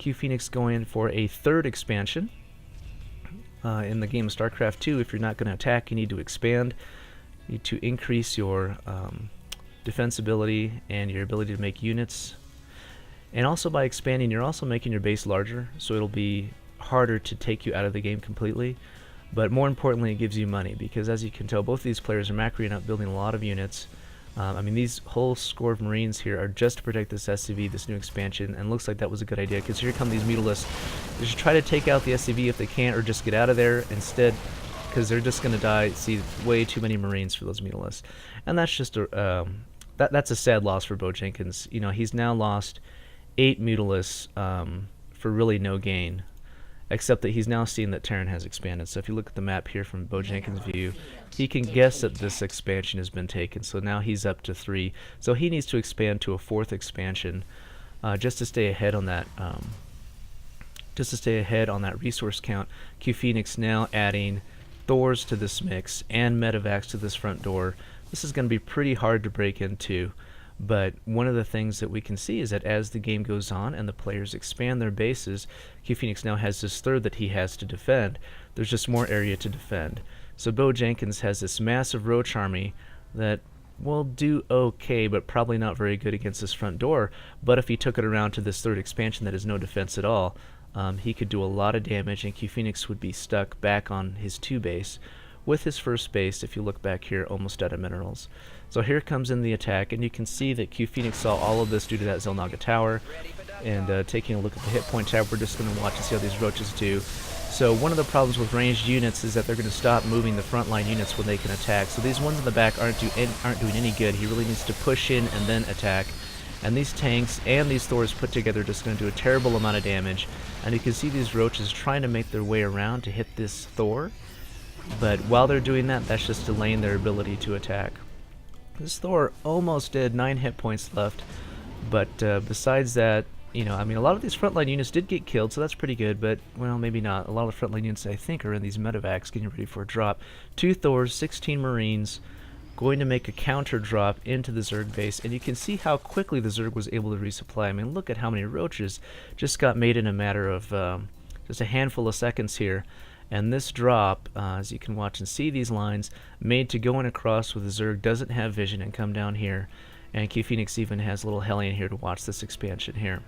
CuePhoenix going for a third expansion. In the game of Starcraft 2, if you're not going to attack, you need to expand. You need to increase your defensibility and your ability to make units. And also by expanding, you're also making your base larger, so it'll be harder to take you out of the game completely. But more importantly, it gives you money, because as you can tell, both of these players are macroing up, building a lot of units. I mean, these whole score of Marines here are just to protect this SCV, this new expansion, and looks like that was a good idea, because here come these Mutalisks. They should try to take out the SCV if they can, or just get out of there instead, because they're just going to die. See, way too many Marines for those Mutalisks. And that's just a, that's a sad loss for Bojenkins. You know, he's now lost 8 Mutalisks for really no gain. Except that he's now seen that Terran has expanded. So if you look at the map here from Bojenkins' view, he can guess that this expansion has been taken. So now he's up to 3. So he needs to expand to a 4th expansion just to stay ahead on that. Resource count. CuePhoenix now adding Thors to this mix and medevacs to this front door. This is going to be pretty hard to break into. But one of the things that we can see is that as the game goes on and the players expand their bases, CuePhoenix now has this third that he has to defend. There's just more area to defend. So Bojenkins has this massive roach army that will do okay, but probably not very good against this front door. But if he took it around to this third expansion that has no defense at all, he could do a lot of damage, and CuePhoenix would be stuck back on his 2 base. With his first base, if you look back here, almost out of minerals. So here comes in the attack, and you can see that CuePhoenix saw all of this due to that Xel'Naga tower. And taking a look at the hit point tab, we're just going to watch and see how these roaches do. So one of the problems with ranged units is that they're going to stop moving the frontline units when they can attack. So these ones in the back aren't doing any good. He really needs to push in and then attack. And these tanks and these Thors put together are just going to do a terrible amount of damage. And you can see these roaches trying to make their way around to hit this Thor. But while they're doing that, that's just delaying their ability to attack. This Thor almost did 9 hit points left, but besides that, you know, I mean, a lot of these frontline units did get killed, so that's pretty good, but, well, maybe not. A lot of the frontline units, I think, are in these medevacs getting ready for a drop. 2 Thors, 16 Marines, going to make a counter drop into the Zerg base, and you can see how quickly the Zerg was able to resupply. I mean, look at how many roaches just got made in a matter of just a handful of seconds here. And this drop, as you can watch and see these lines, made to go in across with the Zerg, doesn't have vision and come down here. And CuePhoenix even has a little Hellion here to watch this expansion here.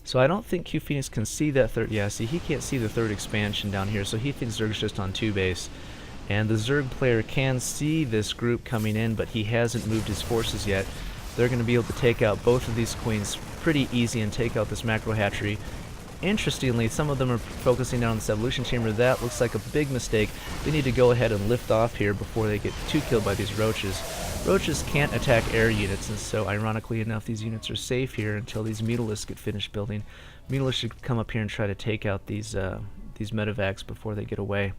So I don't think CuePhoenix can see that third. Yeah, see, he can't see the third expansion down here, so he thinks Zerg's just on 2 base. And the Zerg player can see this group coming in, but he hasn't moved his forces yet. They're going to be able to take out both of these queens pretty easy and take out this macro hatchery. Interestingly, some of them are focusing down on this evolution chamber. That looks like a big mistake. They need to go ahead and lift off here before they get too killed by these roaches. Roaches can't attack air units, and so ironically enough, these units are safe here until these Mutalisks get finished building. Mutalisks should come up here and try to take out these medevacs before they get away.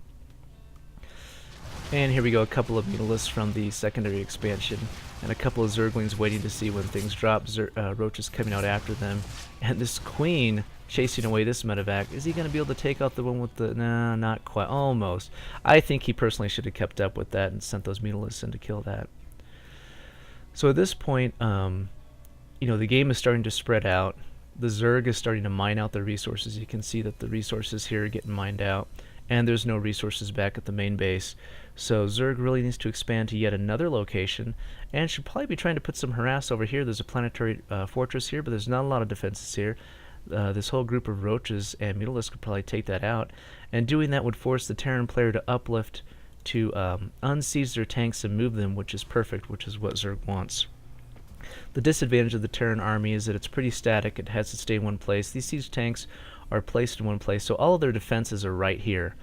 And here we go, a couple of Mutalisks from the secondary expansion, and a couple of Zerglings waiting to see when things drop. Roaches coming out after them, and this queen chasing away this medevac. Is he going to be able to take out the one with the... Nah, not quite. Almost. I think he personally should have kept up with that and sent those Mutalisks in to kill that. So at this point, you know, the game is starting to spread out. The Zerg is starting to mine out their resources. You can see that the resources here are getting mined out, and there's no resources back at the main base. So Zerg really needs to expand to yet another location, and should probably be trying to put some harass over here. There's a planetary fortress here, but there's not a lot of defenses here. This whole group of roaches and Mutalisks could probably take that out, and doing that would force the Terran player to uplift to unsiege their tanks and move them, which is perfect, which is what Zerg wants. The disadvantage of the Terran army is that it's pretty static. It has to stay in one place. These siege tanks are placed in one place, so all of their defenses are right here.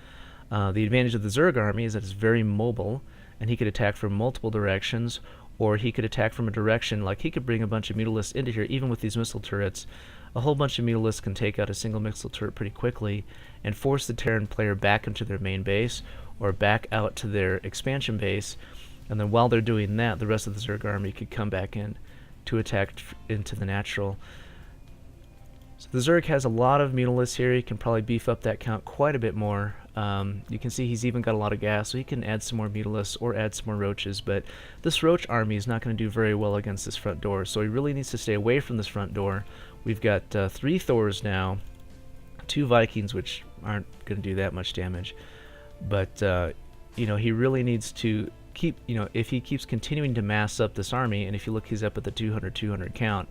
The advantage of the Zerg army is that it's very mobile, and he could attack from multiple directions, or he could attack from a direction, like he could bring a bunch of Mutalisks into here, even with these missile turrets. A whole bunch of Mutalisks can take out a single missile turret pretty quickly, and force the Terran player back into their main base, or back out to their expansion base, and then while they're doing that, the rest of the Zerg army could come back in to attack into the natural. So the Zerg has a lot of Mutalisks here. He can probably beef up that count quite a bit more. You can see he's even got a lot of gas, so he can add some more Mutalisks or add some more roaches, but this roach army is not going to do very well against this front door, so he really needs to stay away from this front door. We've got 3 Thors now, 2 Vikings, which aren't going to do that much damage, but you know, he really needs to keep, you know, if he keeps continuing to mass up this army, and if you look, he's up at the 200 count,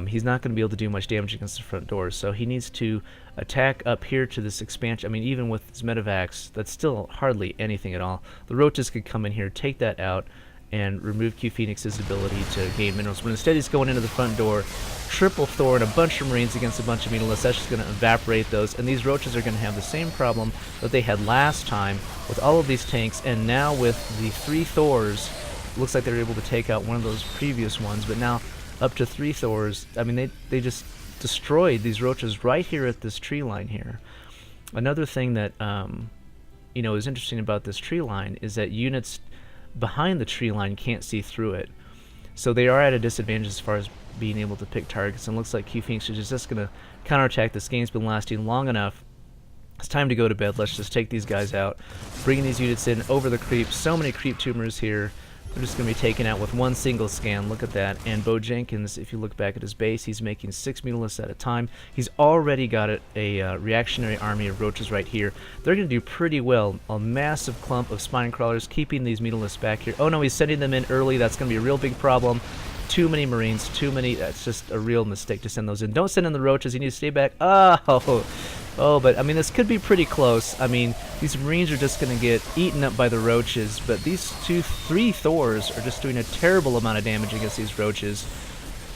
he's not going to be able to do much damage against the front doors, so he needs to attack up here to this expansion. I mean, even with his medevacs, that's still hardly anything at all. The roaches could come in here, take that out, and remove CuePhoenix's ability to gain minerals, but instead he's going into the front door, triple Thor and a bunch of Marines against a bunch of Mutalisks. That's just going to evaporate those, and these roaches are going to have the same problem that they had last time with all of these tanks, and now with the 3 Thors, looks like they were able to take out one of those previous ones, but now up to 3 Thors. I mean, they just destroyed these roaches right here at this tree line here. Another thing that you know, is interesting about this tree line is that units behind the tree line can't see through it, so they are at a disadvantage as far as being able to pick targets, and looks like CuePhoenix is just going to counterattack. This game's been lasting long enough. It's time to go to bed. Let's just take these guys out, bringing these units in over the creep. So many creep tumors here. They're just going to be taken out with one single scan. Look at that. And Bojenkins, if you look back at his base, he's making 6 Mutalisks at a time. He's already got a reactionary army of roaches right here. They're going to do pretty well. A massive clump of spine crawlers keeping these Mutalisks back here. Oh no, he's sending them in early. That's going to be a real big problem. Too many Marines, too many. That's just a real mistake to send those in. Don't send in the roaches. You need to stay back. Oh, but I mean, this could be pretty close. I mean, these Marines are just going to get eaten up by the roaches, but these 3 Thors are just doing a terrible amount of damage against these roaches.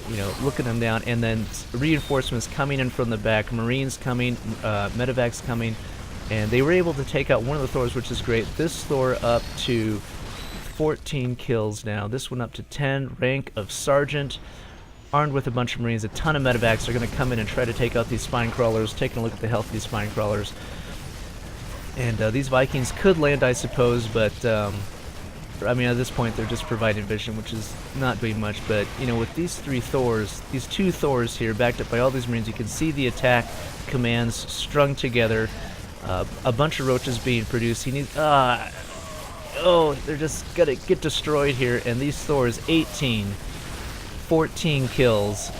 You know, looking them down, and then reinforcements coming in from the back, Marines coming, medevacs coming, and they were able to take out one of the Thors, which is great. This Thor up to 14 kills now. This one up to 10, rank of Sergeant. Armed with a bunch of Marines, a ton of medevacs are going to come in and try to take out these spine crawlers, taking a look at the health of these spine crawlers. And these Vikings could land, I suppose, but I mean, at this point they're just providing vision, which is not doing much. But you know, with these 3 Thors, these 2 Thors here, backed up by all these Marines, you can see the attack commands strung together. A bunch of roaches being produced. He needs. Oh, they're just gonna get destroyed here. And these Thors, 14 kills,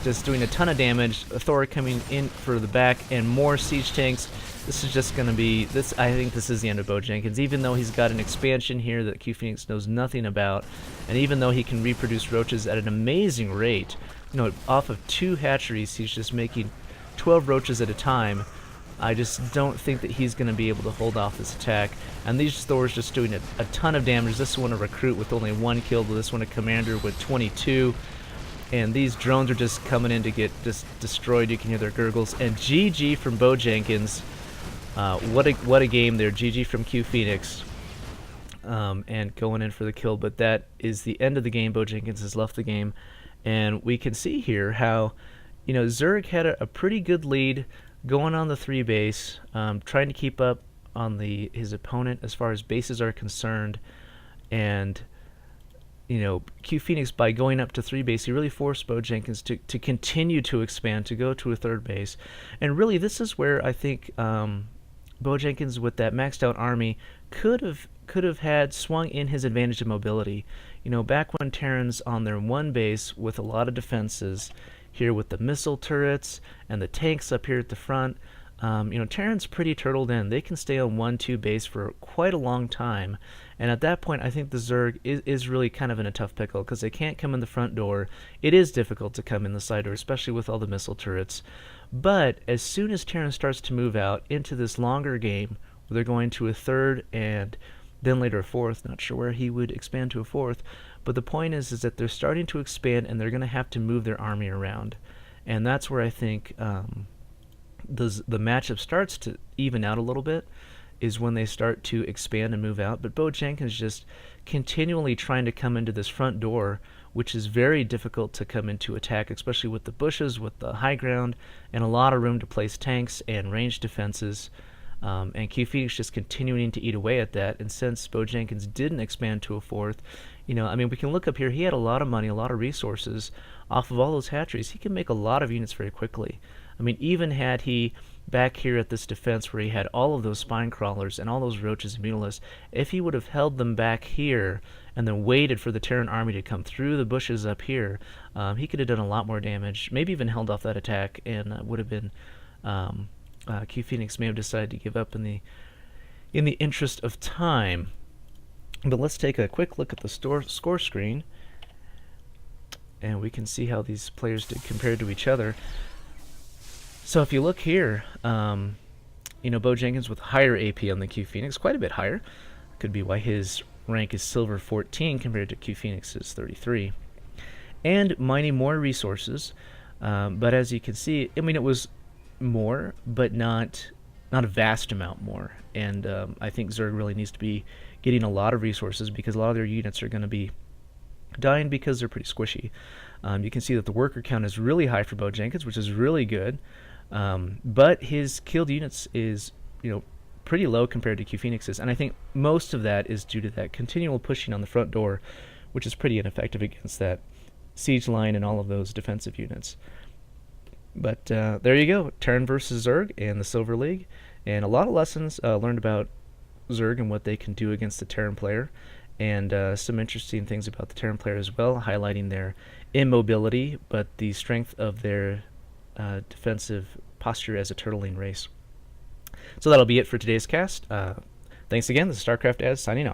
just doing a ton of damage. A Thor coming in for the back, and more siege tanks. This is just going to be this. I think this is the end of Bojenkins. Even though he's got an expansion here that CuePhoenix knows nothing about, and even though he can reproduce roaches at an amazing rate, you know, off of 2 hatcheries, he's just making 12 roaches at a time. I just don't think that he's going to be able to hold off this attack. And these Thors just doing a ton of damage. This one a recruit with only 1 kill, this one a commander with 22. And these drones are just coming in to get just destroyed. You can hear their gurgles. And GG from Bojenkins. What a game there. GG from CuePhoenix. And going in for the kill. But that is the end of the game. Bojenkins has left the game. And we can see here how, you know, Zerg had a pretty good lead going on the 3 base, trying to keep up on his opponent as far as bases are concerned, and you know, CuePhoenix, by going up to 3 base, he really forced Bojenkins to continue to expand, to go to a 3rd base. And really, this is where I think Bojenkins, with that maxed out army, could have had swung in his advantage of mobility. You know, back when Terran's on their 1 base with a lot of defenses, here with the missile turrets and the tanks up here at the front, you know, Terran's pretty turtled in. They can stay on 1-2 base for quite a long time, and at that point I think the Zerg is really kind of in a tough pickle, because they can't come in the front door. It is difficult to come in the side door, especially with all the missile turrets. But as soon as Terran starts to move out into this longer game, where they're going to a 3rd and then later a 4th, not sure where he would expand to a 4th, but the point is that they're starting to expand, and they're going to have to move their army around. And that's where I think the matchup starts to even out a little bit, is when they start to expand and move out. But Bojenkins just continually trying to come into this front door, which is very difficult to come into attack, especially with the bushes, with the high ground, and a lot of room to place tanks and ranged defenses. And CuePhoenix just continuing to eat away at that. And since Bojenkins didn't expand to a 4th, you know, I mean, we can look up here. He had a lot of money, a lot of resources off of all those hatcheries. He can make a lot of units very quickly. I mean, even had he back here at this defense where he had all of those spine crawlers and all those roaches and mutalisks, if he would have held them back here and then waited for the Terran army to come through the bushes up here, he could have done a lot more damage, maybe even held off that attack, and would have been CuePhoenix may have decided to give up in the interest of time. But let's take a quick look at the score screen, and we can see how these players did compared to each other. So if you look here, Bojenkins with higher AP on the CuePhoenix, quite a bit higher. Could be why his rank is silver 14 compared to CuePhoenix's 33. And mining more resources, but as you can see, it was more, but not a vast amount more. And I think Zerg really needs to be getting a lot of resources, because a lot of their units are going to be dying because they're pretty squishy. You can see that the worker count is really high for Bojenkins, which is really good, but his killed units is pretty low compared to CuePhoenix's, and I think most of that is due to that continual pushing on the front door, which is pretty ineffective against that siege line and all of those defensive units. But there you go, Terran versus Zerg in the Silver League, and a lot of lessons learned about Zerg and what they can do against the Terran player, and some interesting things about the Terran player as well, highlighting their immobility, but the strength of their defensive posture as a turtling race. So that'll be it for today's cast. Thanks again. This is Starcraft Az signing off.